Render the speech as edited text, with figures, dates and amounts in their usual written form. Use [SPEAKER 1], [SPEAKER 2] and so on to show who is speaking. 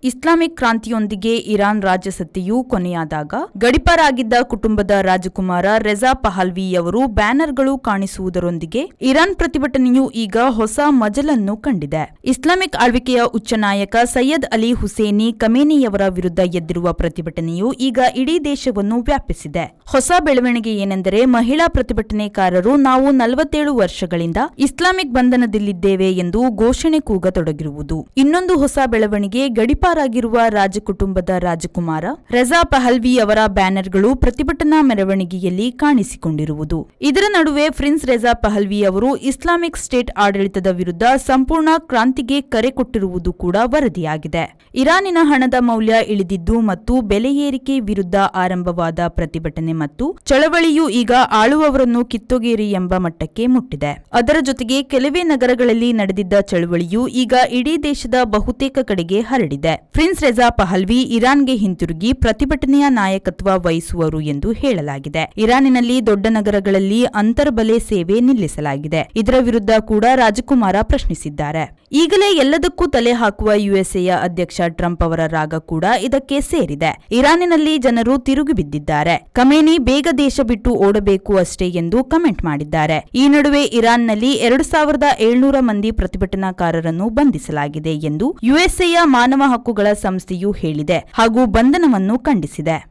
[SPEAKER 1] Islamic ಕ್ರಾಂತಿಯೊಂದಿಗೆ Iran ರಾಜಸತ್ತೆಯು ಕೊನೆಯಾದಾಗ ಗಡಿಪಾರಾಗಿದ್ದ ಕುಟುಂಬದ ರಾಜಕುಮಾರ ರೆಜಾ ಪಹಲ್ವಿಯವರು ಬ್ಯಾನರ್ಗಳು ಕಾಣಿಸುವುದರೊಂದಿಗೆ Iran ಪ್ರತಿಭಟನೆಯು ಈಗ ಹೊಸ ಮಜಲನ್ನು ಕಂಡಿದೆ. ಇಸ್ಲಾಮಿಕ್ ಆಳ್ವಿಕೆಯ ಉಚ್ಚ ನಾಯಕ ಸೈಯದ್ ಅಲಿ ಹುಸೇನಿ ಖಮೇನಿಯವರ ವಿರುದ್ಧ ಎದ್ದಿರುವ ಪ್ರತಿಭಟನೆಯು ಈಗ ಇಡೀ ದೇಶವನ್ನು ವ್ಯಾಪಿಸಿದೆ. ಹೊಸ ಬೆಳವಣಿಗೆ ಏನೆಂದರೆ ಮಹಿಳಾ ಪ್ರತಿಭಟನೆಕಾರರು ನಾವು 47 ವರ್ಷಗಳಿಂದ ಇಸ್ಲಾಮಿಕ್ ಬಂಧನದಲ್ಲಿದ್ದೇವೆ ಎಂದು ಘೋಷಣೆ ಕೂಗತೊಡಗಿರುವುದು. ಇನ್ನೊಂದು ಹೊಸ ಬೆಳವಣಿಗೆ ಗಡಿಪಾರಾಗಿರುವ ರಾಜಕುಟುಂಬದ ರಾಜಕುಮಾರ ರೆಜಾ ಪಹಲ್ವಿ ಅವರ ಬ್ಯಾನರ್ಗಳು ಪ್ರತಿಭಟನಾ ಮೆರವಣಿಗೆಯಲ್ಲಿ ಕಾಣಿಸಿಕೊಂಡಿರುವುದು. ಇದರ ನಡುವೆ ಪ್ರಿನ್ಸ್ ರೆಜಾ ಪಹಲ್ವಿ ಅವರು ಇಸ್ಲಾಮಿಕ್ ಸ್ಟೇಟ್ ಆಡಳಿತದ ವಿರುದ್ಧ ಸಂಪೂರ್ಣ ಕ್ರಾಂತಿಗೆ ಕರೆ ಕೊಟ್ಟಿರುವುದು ಕೂಡ ವರದಿಯಾಗಿದೆ. ಇರಾನಿನ ಹಣದ ಮೌಲ್ಯ ಇಳಿದಿದ್ದು ಮತ್ತು ಬೆಲೆ ಏರಿಕೆ ವಿರುದ್ಧ ಆರಂಭವಾದ ಪ್ರತಿಭಟನೆ ಮತ್ತು ಚಳವಳಿಯು ಈಗ ಆಳುವವರನ್ನು ಕಿತ್ತೊಗೆಯಿರಿ ಎಂಬ ಮಟ್ಟಕ್ಕೆ ಮುಟ್ಟಿದೆ. ಅದರ ಜೊತೆಗೆ ಕೆಲವೇ ನಗರಗಳಲ್ಲಿ ನಡೆದಿದ್ದ ಚಳವಳಿಯು ಈಗ ಇಡೀ ದೇಶದ ಬಹುತೇಕ ಕಡೆಗೆ ಹರಡಿದೆ. ಪ್ರಿನ್ಸ್ ರೆಜಾ ಪಹಲ್ವಿ ಇರಾನ್ಗೆ ಹಿಂತಿರುಗಿ ಪ್ರತಿಭಟನೆಯ ನಾಯಕತ್ವ ವಹಿಸುವರು ಎಂದು ಹೇಳಲಾಗಿದೆ. ಇರಾನಿನಲ್ಲಿ ದೊಡ್ಡ ನಗರಗಳಲ್ಲಿ ಅಂತರ್ಬಲೆ ಸೇವೆ ನಿಲ್ಲಿಸಲಾಗಿದೆ. ಇದರ ವಿರುದ್ಧ ಕೂಡ ರಾಜಕುಮಾರ ಪ್ರಶ್ನಿಸಿದ್ದಾರೆ. ಈಗಲೇ ಎಲ್ಲದಕ್ಕೂ ತಲೆ ಹಾಕುವ ಯುಎಸ್ಎಯ ಅಧ್ಯಕ್ಷ ಟ್ರಂಪ್ ಅವರ ರಾಗ ಕೂಡ ಇದಕ್ಕೆ ಸೇರಿದೆ. ಇರಾನಿನಲ್ಲಿ ಜನರು ತಿರುಗಿ ಬಿದ್ದಿದ್ದಾರೆ. ಖಮೇನಿ ಬೇಗ ದೇಶ ಬಿಟ್ಟು ಓಡಬೇಕು ಅಷ್ಟೇ ಎಂದು ಕಮೆಂಟ್ ಮಾಡಿದ್ದಾರೆ. ಈ ನಡುವೆ ಇರಾನ್ನಲ್ಲಿ 2700 ಮಂದಿ ಪ್ರತಿಭಟನಾಕಾರರನ್ನು ಬಂಧಿಸಲಾಗಿದೆ ಎಂದು ಯುಎಸ್ಎಯ ಮಾನವ ಹಕ್ಕುಗಳ ಸಂಸ್ಥೆಯು ಹೇಳಿದೆ ಹಾಗೂ ಬಂಧನವನ್ನು ಖಂಡಿಸಿದೆ.